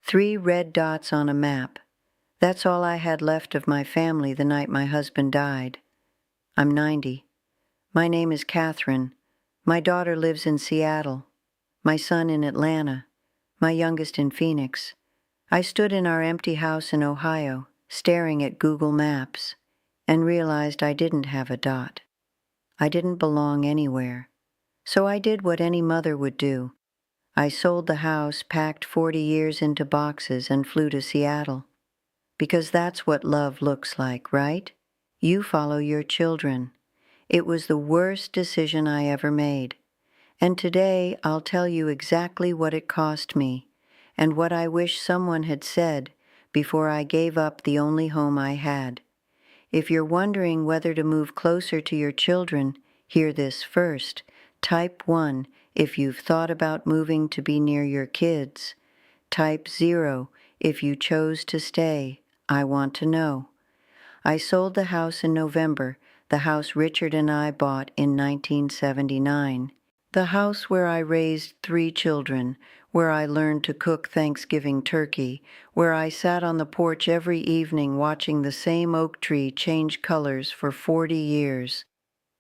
3 red dots on a map. That's all I had left of my family the night my husband died. I'm 90. My name is Catherine. My daughter lives in Seattle. My son in Atlanta. My youngest in Phoenix. I stood in our empty house in Ohio, staring at Google Maps, and realized I didn't have a dot. I didn't belong anywhere. So I did what any mother would do. I sold the house, packed 40 years into boxes, and flew to Seattle. Because that's what love looks like, right? You follow your children. It was the worst decision I ever made. And today I'll tell you exactly what it cost me, and what I wish someone had said before I gave up the only home I had. If you're wondering whether to move closer to your children, hear this first. Type 1 if you've thought about moving to be near your kids. Type 0 if you chose to stay. I want to know. I sold the house in November, the house Richard and I bought in 1979. The house where I raised 3 children, where I learned to cook Thanksgiving turkey, where I sat on the porch every evening watching the same oak tree change colors for 40 years.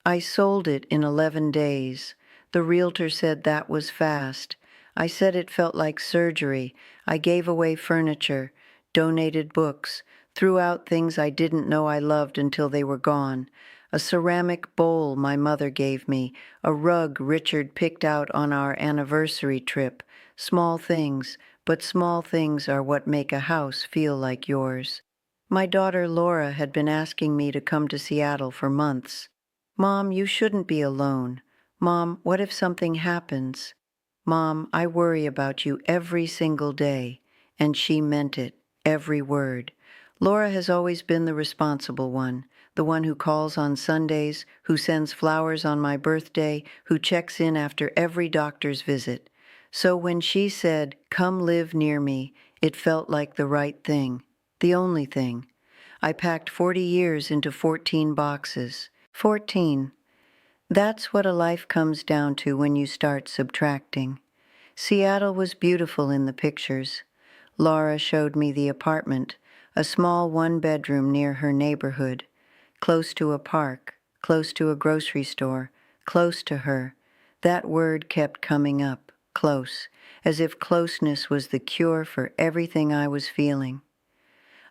I sold it in 11 days. The realtor said that was fast. I said it felt like surgery. I gave away furniture, donated books, threw out things I didn't know I loved until they were gone. A ceramic bowl my mother gave me, a rug Richard picked out on our anniversary trip. Small things, but small things are what make a house feel like yours. My daughter Laura had been asking me to come to Seattle for months. Mom, you shouldn't be alone. Mom, what if something happens? Mom, I worry about you every single day. And she meant it, every word. Laura has always been the responsible one, the one who calls on Sundays, who sends flowers on my birthday, who checks in after every doctor's visit. So when she said, "Come live near me," it felt like the right thing, the only thing. I packed 40 years into 14 boxes. 14. That's what a life comes down to when you start subtracting. Seattle was beautiful in the pictures. Laura showed me the apartment, a small one-bedroom near her neighborhood, close to a park, close to a grocery store, close to her. That word kept coming up, close, as if closeness was the cure for everything I was feeling.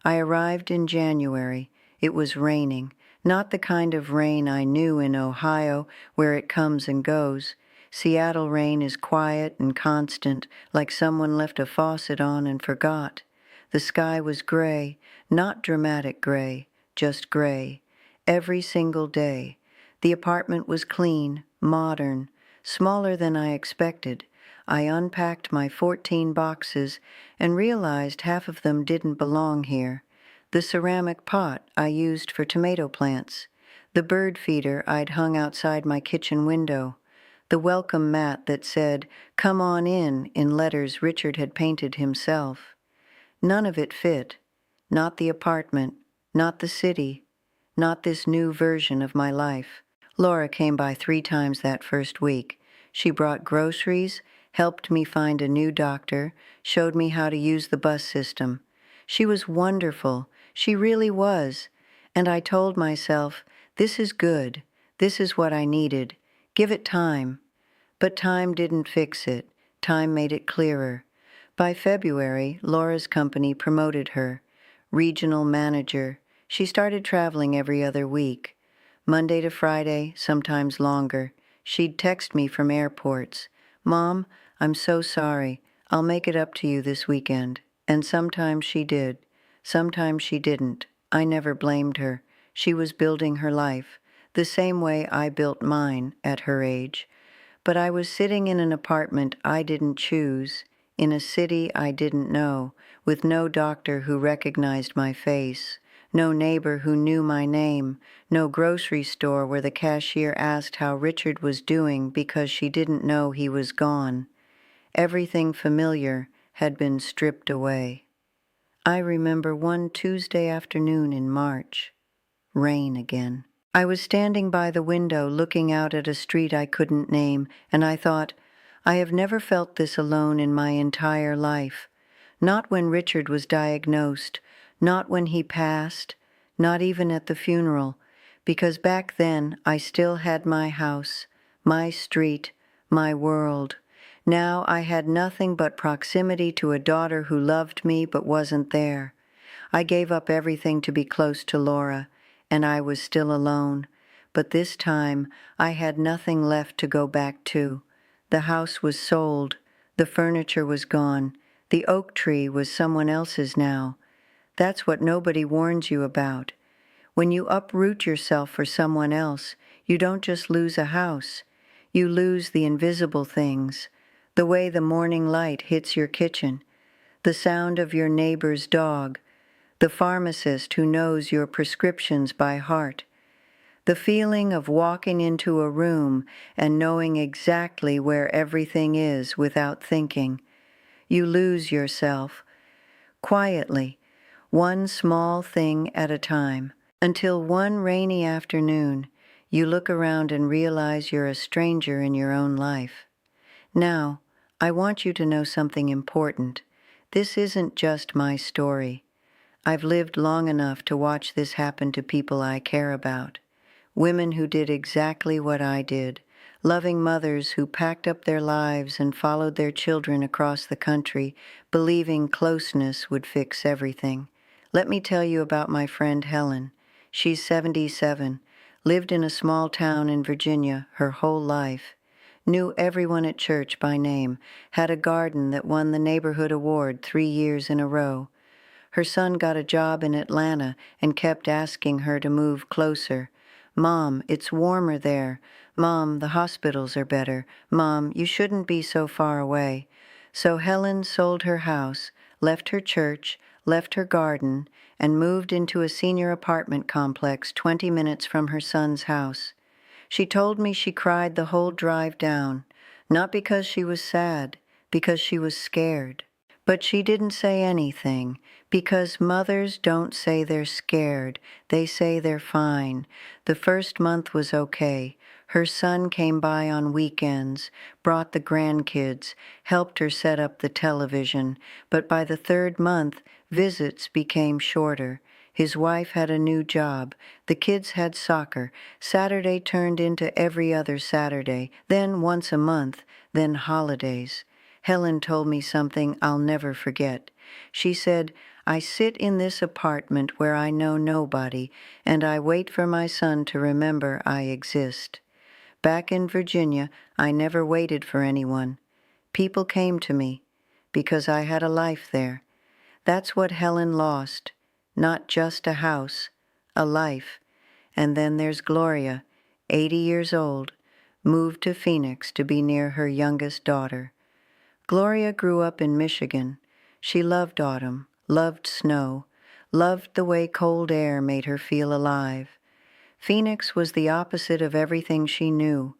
I arrived in January. It was raining, not the kind of rain I knew in Ohio where it comes and goes. Seattle rain is quiet and constant, like someone left a faucet on and forgot. The sky was gray, not dramatic gray, just gray. Every single day. The apartment was clean, modern, smaller than I expected. I unpacked my 14 boxes and realized half of them didn't belong here. The ceramic pot I used for tomato plants, the bird feeder I'd hung outside my kitchen window, the welcome mat that said, "Come on in letters Richard had painted himself. None of it fit. Not the apartment, not the city, not this new version of my life. Laura came by 3 times that first week. She brought groceries, helped me find a new doctor, showed me how to use the bus system. She was wonderful. She really was. And I told myself, this is good. This is what I needed. Give it time. But time didn't fix it. Time made it clearer. By February, Laura's company promoted her. Regional manager. She started traveling every other week. Monday to Friday, sometimes longer. She'd text me from airports. "Mom, I'm so sorry. I'll make it up to you this weekend." And sometimes she did. Sometimes she didn't. I never blamed her. She was building her life, the same way I built mine at her age. But I was sitting in an apartment I didn't choose, in a city I didn't know, with no doctor who recognized my face, no neighbor who knew my name, no grocery store where the cashier asked how Richard was doing because she didn't know he was gone. Everything familiar had been stripped away. I remember one Tuesday afternoon in March. Rain again. I was standing by the window looking out at a street I couldn't name, and I thought, I have never felt this alone in my entire life. Not when Richard was diagnosed, not when he passed, not even at the funeral, because back then I still had my house, my street, my world. Now I had nothing but proximity to a daughter who loved me but wasn't there. I gave up everything to be close to Laura, and I was still alone. But this time I had nothing left to go back to. The house was sold. The furniture was gone. The oak tree was someone else's now. That's what nobody warns you about. When you uproot yourself for someone else, you don't just lose a house. You lose the invisible things, the way the morning light hits your kitchen, the sound of your neighbor's dog, the pharmacist who knows your prescriptions by heart, the feeling of walking into a room and knowing exactly where everything is without thinking. You lose yourself, quietly, one small thing at a time, until one rainy afternoon you look around and realize you're a stranger in your own life. Now, I want you to know something important. This isn't just my story. I've lived long enough to watch this happen to people I care about. Women who did exactly what I did. Loving mothers who packed up their lives and followed their children across the country, believing closeness would fix everything. Let me tell you about my friend Helen. She's 77, lived in a small town in Virginia her whole life, knew everyone at church by name, had a garden that won the neighborhood award 3 years in a row. Her son got a job in Atlanta and kept asking her to move closer. Mom, it's warmer there. Mom, the hospitals are better. Mom, you shouldn't be so far away. So Helen sold her house, left her church, left her garden, and moved into a senior apartment complex 20 minutes from her son's house. She told me she cried the whole drive down, not because she was sad, because she was scared. But she didn't say anything, because mothers don't say they're scared, they say they're fine. The first month was okay. Her son came by on weekends, brought the grandkids, helped her set up the television, but by the 3rd month, visits became shorter. His wife had a new job. The kids had soccer. Saturday turned into every other Saturday, then once a month, then holidays. Helen told me something I'll never forget. She said, I sit in this apartment where I know nobody, and I wait for my son to remember I exist. Back in Virginia, I never waited for anyone. People came to me, because I had a life there. That's what Helen lost. Not just a house, a life. And then there's Gloria, 80 years old, moved to Phoenix to be near her youngest daughter. Gloria grew up in Michigan. She loved autumn, loved snow, loved the way cold air made her feel alive. Phoenix was the opposite of everything she knew.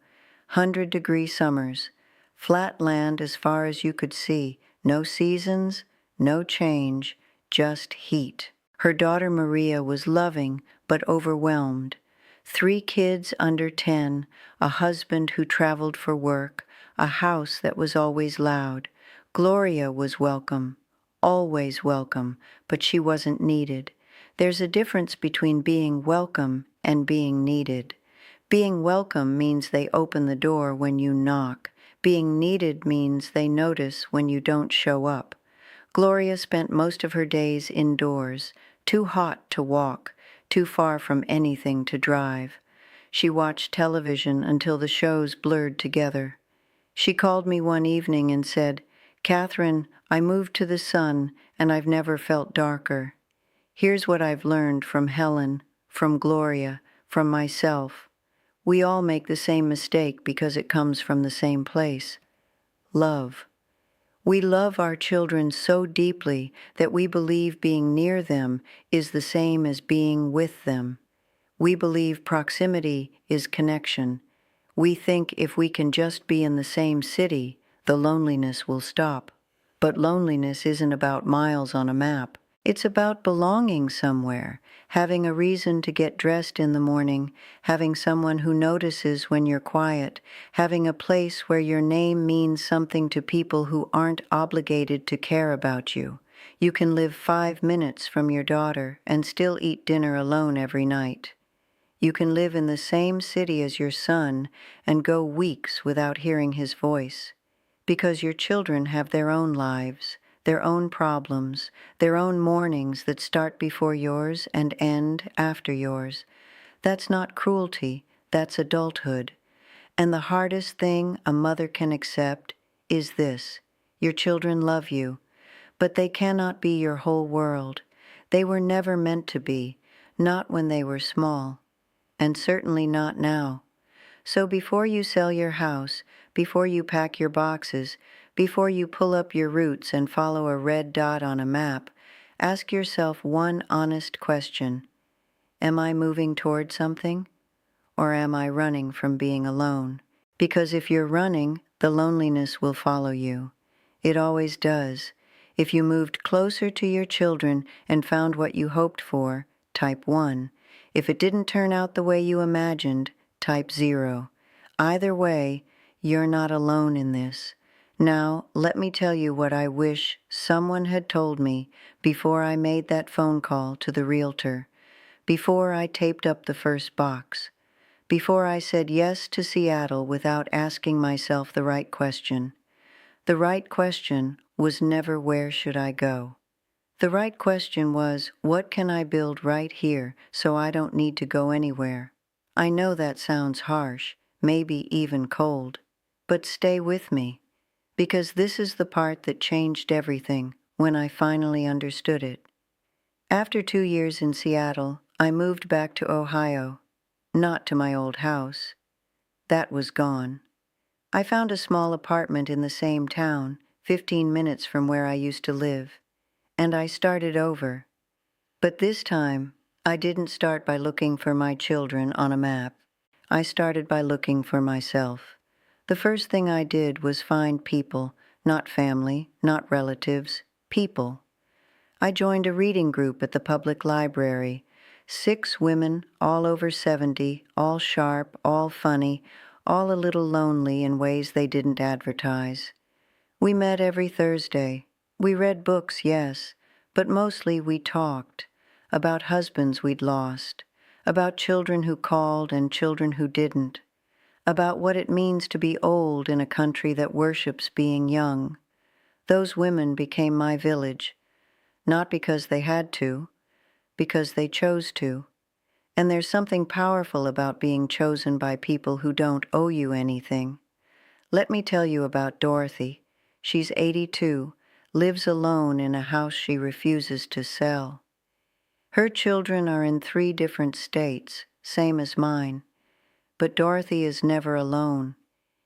100-degree summers, flat land as far as you could see, no seasons, no change, just heat. Her daughter Maria was loving but overwhelmed. 3 kids under 10, a husband who traveled for work, a house that was always loud. Gloria was welcome, always welcome, but she wasn't needed. There's a difference between being welcome and being needed. Being welcome means they open the door when you knock. Being needed means they notice when you don't show up. Gloria spent most of her days indoors, too hot to walk, too far from anything to drive. She watched television until the shows blurred together. She called me one evening and said, Catherine, I moved to the sun, and I've never felt darker. Here's what I've learned from Helen, from Gloria, from myself. We all make the same mistake because it comes from the same place. Love. We love our children so deeply that we believe being near them is the same as being with them. We believe proximity is connection. We think if we can just be in the same city, the loneliness will stop. But loneliness isn't about miles on a map. It's about belonging somewhere, having a reason to get dressed in the morning, having someone who notices when you're quiet, having a place where your name means something to people who aren't obligated to care about you. You can live 5 minutes from your daughter and still eat dinner alone every night. You can live in the same city as your son and go weeks without hearing his voice, because your children have their own lives, their own problems, their own mornings that start before yours and end after yours. That's not cruelty, that's adulthood. And the hardest thing a mother can accept is this: your children love you, but they cannot be your whole world. They were never meant to be, not when they were small, and certainly not now. So before you sell your house, before you pack your boxes, before you pull up your roots and follow a red dot on a map, ask yourself one honest question. Am I moving toward something? Or am I running from being alone? Because if you're running, the loneliness will follow you. It always does. If you moved closer to your children and found what you hoped for, type 1. If it didn't turn out the way you imagined, type 0. Either way, you're not alone in this. Now, let me tell you what I wish someone had told me before I made that phone call to the realtor, before I taped up the first box, before I said yes to Seattle without asking myself the right question. The right question was never where should I go. The right question was, what can I build right here so I don't need to go anywhere? I know that sounds harsh, maybe even cold, but stay with me, because this is the part that changed everything when I finally understood it. After 2 years in Seattle, I moved back to Ohio, not to my old house. That was gone. I found a small apartment in the same town, 15 minutes from where I used to live, and I started over. But this time, I didn't start by looking for my children on a map. I started by looking for myself. The first thing I did was find people, not family, not relatives, people. I joined a reading group at the public library. 6 women, all over 70, all sharp, all funny, all a little lonely in ways they didn't advertise. We met every Thursday. We read books, yes, but mostly we talked about husbands we'd lost, about children who called and children who didn't, about what it means to be old in a country that worships being young. Those women became my village, not because they had to, because they chose to. And there's something powerful about being chosen by people who don't owe you anything. Let me tell you about Dorothy. She's 82, lives alone in a house she refuses to sell. Her children are in 3 different states, same as mine. But Dorothy is never alone.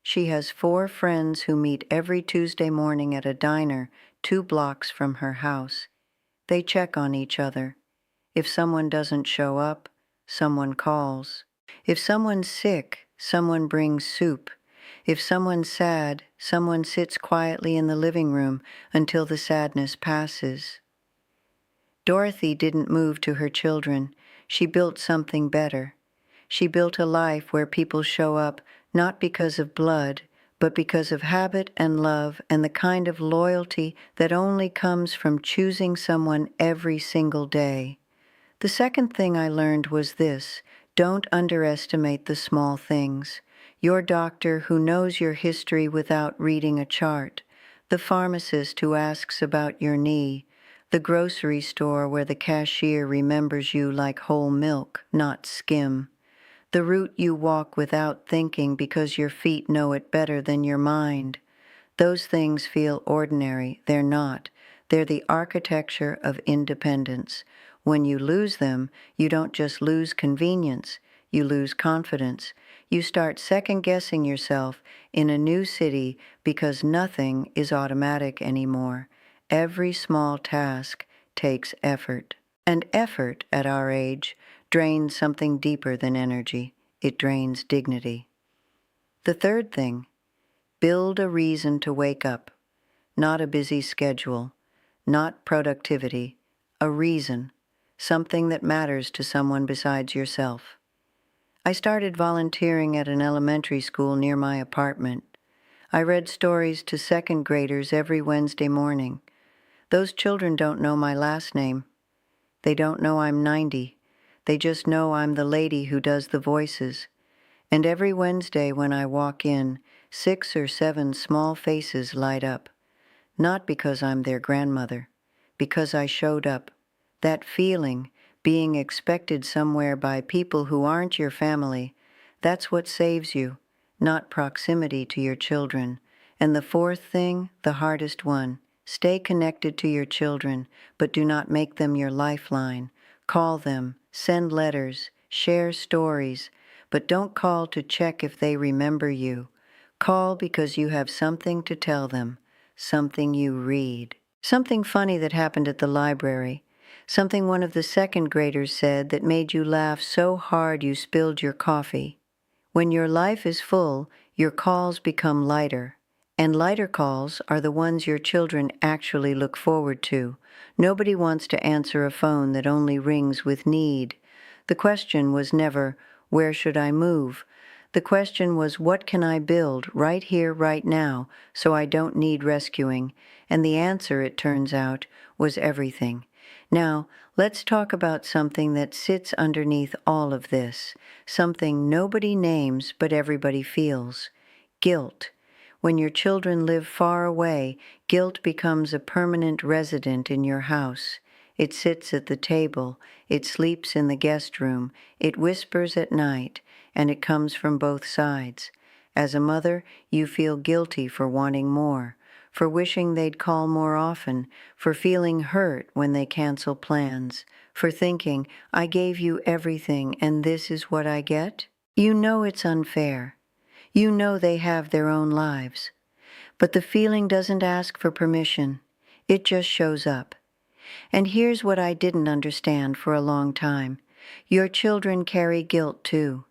She has 4 friends who meet every Tuesday morning at a diner 2 blocks from her house. They check on each other. If someone doesn't show up, someone calls. If someone's sick, someone brings soup. If someone's sad, someone sits quietly in the living room until the sadness passes. Dorothy didn't move to her children. She built something better. She built a life where people show up not because of blood, but because of habit and love and the kind of loyalty that only comes from choosing someone every single day. The second thing I learned was this: don't underestimate the small things. Your doctor who knows your history without reading a chart, the pharmacist who asks about your knee, the grocery store where the cashier remembers you like whole milk, not skim, the route you walk without thinking because your feet know it better than your mind. Those things feel ordinary. They're not. They're the architecture of independence. When you lose them, you don't just lose convenience, you lose confidence. You start second-guessing yourself in a new city because nothing is automatic anymore. Every small task takes effort. And effort, at our age, drains something deeper than energy. It drains dignity. The third thing: build a reason to wake up. Not a busy schedule, not productivity, a reason. Something that matters to someone besides yourself. I started volunteering at an elementary school near my apartment. I read stories to second graders every Wednesday morning. Those children don't know my last name. They don't know I'm 90. They just know I'm the lady who does the voices. And every Wednesday when I walk in, 6 or 7 small faces light up. Not because I'm their grandmother, because I showed up. That feeling, being expected somewhere by people who aren't your family, that's what saves you, not proximity to your children. And the fourth thing, the hardest one, stay connected to your children, but do not make them your lifeline. Call them, send letters, share stories, but don't call to check if they remember you. Call because you have something to tell them, something you read. Something funny that happened at the library. Something one of the second graders said that made you laugh so hard you spilled your coffee. When your life is full, your calls become lighter. And lighter calls are the ones your children actually look forward to. Nobody wants to answer a phone that only rings with need. The question was never, where should I move? The question was, what can I build right here, right now, so I don't need rescuing? And the answer, it turns out, was everything. Now, let's talk about something that sits underneath all of this, something nobody names but everybody feels: guilt. When your children live far away, guilt becomes a permanent resident in your house. It sits at the table, it sleeps in the guest room, it whispers at night, and it comes from both sides. As a mother, you feel guilty for wanting more, for wishing they'd call more often, for feeling hurt when they cancel plans, for thinking, I gave you everything and this is what I get? You know it's unfair. You know they have their own lives. But the feeling doesn't ask for permission. It just shows up. And here's what I didn't understand for a long time. Your children carry guilt too.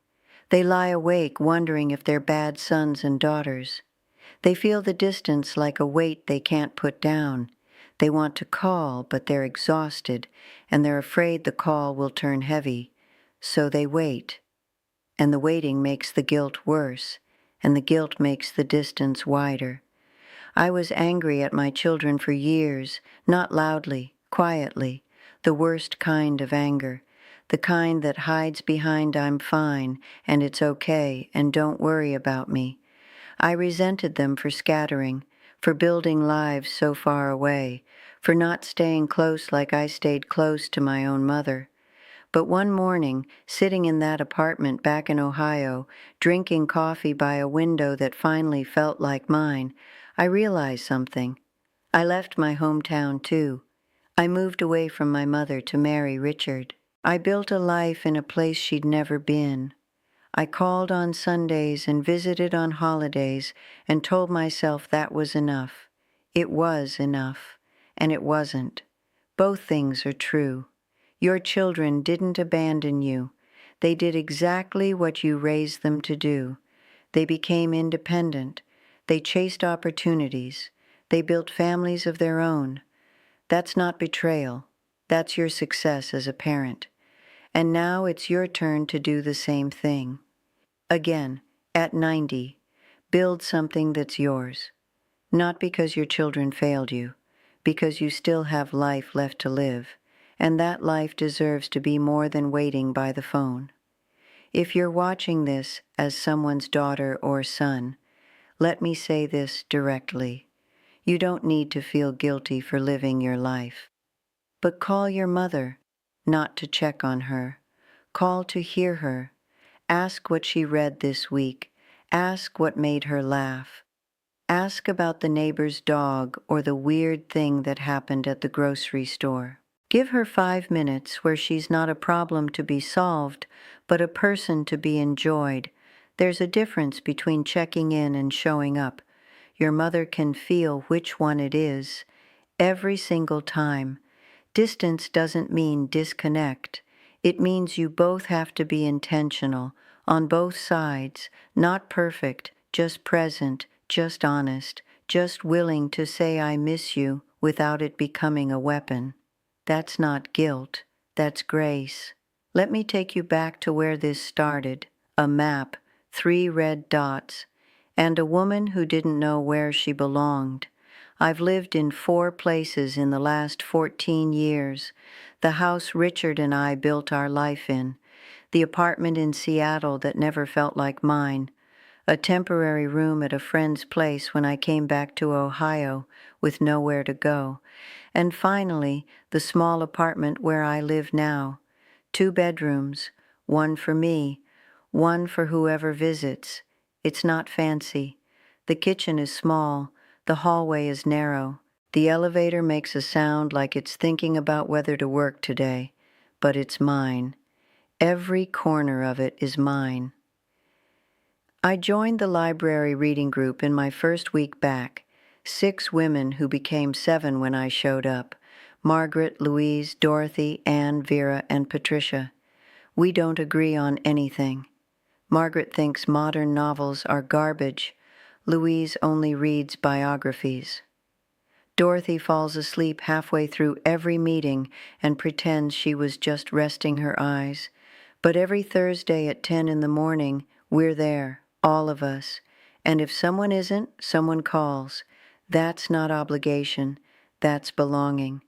They lie awake wondering if they're bad sons and daughters. They feel the distance like a weight they can't put down. They want to call, but they're exhausted, and they're afraid the call will turn heavy. So they wait. And the waiting makes the guilt worse, and the guilt makes the distance wider. I was angry at my children for years, not loudly, quietly, the worst kind of anger, the kind that hides behind I'm fine, and it's okay, and don't worry about me. I resented them for scattering, for building lives so far away, for not staying close like I stayed close to my own mother. But one morning, sitting in that apartment back in Ohio, drinking coffee by a window that finally felt like mine, I realized something. I left my hometown too. I moved away from my mother to marry Richard. I built a life in a place she'd never been. I called on Sundays and visited on holidays and told myself that was enough. It was enough, and it wasn't. Both things are true. Your children didn't abandon you. They did exactly what you raised them to do. They became independent. They chased opportunities. They built families of their own. That's not betrayal. That's your success as a parent. And now it's your turn to do the same thing. Again, at 90, build something that's yours. Not because your children failed you, because you still have life left to live, and that life deserves to be more than waiting by the phone. If you're watching this as someone's daughter or son, let me say this directly. You don't need to feel guilty for living your life. But call your mother, not to check on her. Call to hear her. Ask what she read this week. Ask what made her laugh. Ask about the neighbor's dog or the weird thing that happened at the grocery store. Give her 5 minutes where she's not a problem to be solved, but a person to be enjoyed. There's a difference between checking in and showing up. Your mother can feel which one it is every single time. Distance doesn't mean disconnect. It means you both have to be intentional, on both sides, not perfect, just present, just honest, just willing to say I miss you without it becoming a weapon. That's not guilt, that's grace. Let me take you back to where this started, a map, 3 red dots, and a woman who didn't know where she belonged. I've lived in 4 places in the last 14 years. The house Richard and I built our life in, the apartment in Seattle that never felt like mine, a temporary room at a friend's place when I came back to Ohio with nowhere to go, and finally, the small apartment where I live now. 2 bedrooms, one for me, one for whoever visits. It's not fancy. The kitchen is small, the hallway is narrow. The elevator makes a sound like it's thinking about whether to work today, but it's mine. Every corner of it is mine. I joined the library reading group in my first week back. 6 women who became 7 when I showed up. Margaret, Louise, Dorothy, Anne, Vera, and Patricia. We don't agree on anything. Margaret thinks modern novels are garbage. Louise only reads biographies. Dorothy falls asleep halfway through every meeting and pretends she was just resting her eyes. But every Thursday at 10 in the morning, we're there, all of us. And if someone isn't, someone calls. That's not obligation. That's belonging.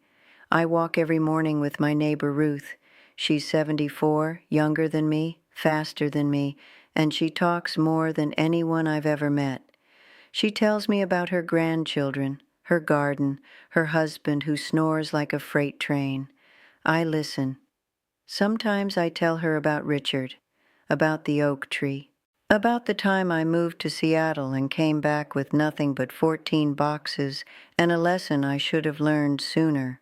I walk every morning with my neighbor Ruth. She's 74, younger than me, faster than me, and she talks more than anyone I've ever met. She tells me about her grandchildren, her garden, her husband who snores like a freight train. I listen. Sometimes I tell her about Richard, about the oak tree, about the time I moved to Seattle and came back with nothing but 14 boxes and a lesson I should have learned sooner.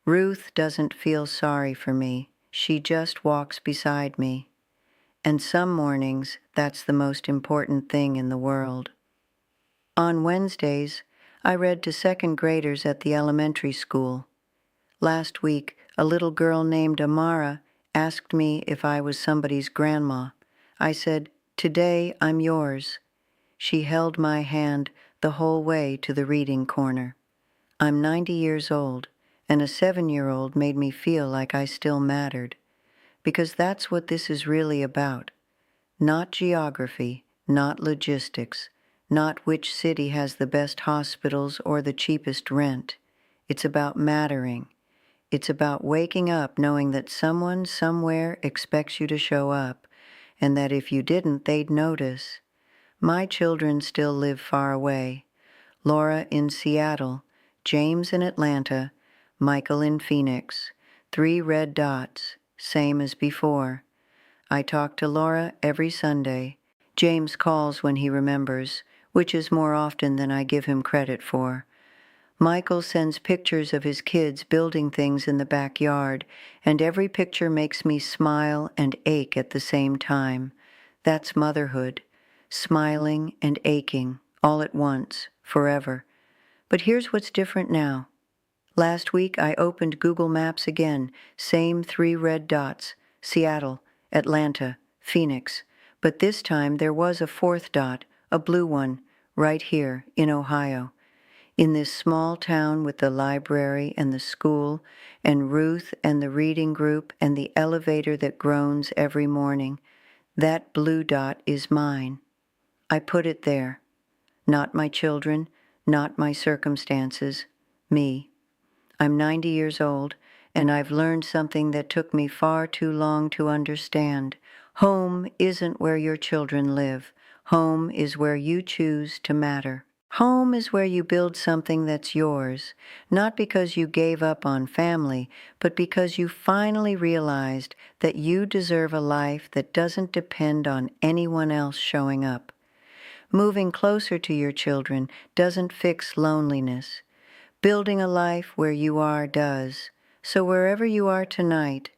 Ruth doesn't feel sorry for me. She just walks beside me. And some mornings, that's the most important thing in the world. On Wednesdays, I read to 2nd graders at the elementary school. Last week, a little girl named Amara asked me if I was somebody's grandma. I said, "Today I'm yours." She held my hand the whole way to the reading corner. I'm 90 years old, and a 7-year-old made me feel like I still mattered. Because that's what this is really about. Not geography, not logistics, not which city has the best hospitals or the cheapest rent. It's about mattering. It's about waking up knowing that someone somewhere expects you to show up, and that if you didn't, they'd notice. My children still live far away. Laura in Seattle, James in Atlanta, Michael in Phoenix. 3 red dots, same as before. I talk to Laura every Sunday. James calls when he remembers, which is more often than I give him credit for. Michael sends pictures of his kids building things in the backyard, and every picture makes me smile and ache at the same time. That's motherhood, smiling and aching, all at once, forever. But here's what's different now. Last week I opened Google Maps again, same 3 red dots, Seattle, Atlanta, Phoenix, but this time there was a 4th dot, a blue one, right here in Ohio. In this small town with the library and the school and Ruth and the reading group and the elevator that groans every morning, that blue dot is mine. I put it there. Not my children, not my circumstances, me. I'm 90 years old, and I've learned something that took me far too long to understand. Home isn't where your children live. Home is where you choose to matter. Home is where you build something that's yours, not because you gave up on family, but because you finally realized that you deserve a life that doesn't depend on anyone else showing up. Moving closer to your children doesn't fix loneliness. Building a life where you are does. So wherever you are tonight,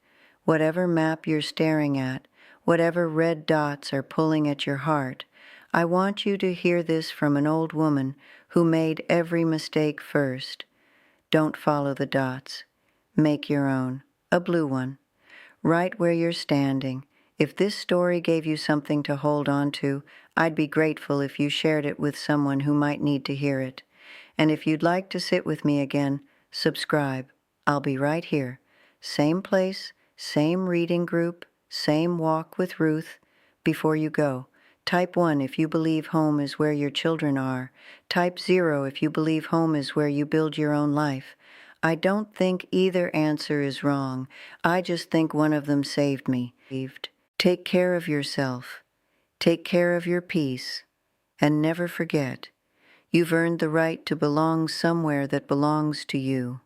whatever map you're staring at, whatever red dots are pulling at your heart, I want you to hear this from an old woman who made every mistake first. Don't follow the dots. Make your own, a blue one. Right where you're standing. If this story gave you something to hold on to, I'd be grateful if you shared it with someone who might need to hear it. And if you'd like to sit with me again, subscribe. I'll be right here. Same place, same reading group, same walk with Ruth. Before you go, Type 1 if you believe home is where your children are. Type 0 if you believe home is where you build your own life. I don't think either answer is wrong. I just think one of them saved me. Take care of yourself. Take care of your peace. And never forget, you've earned the right to belong somewhere that belongs to you.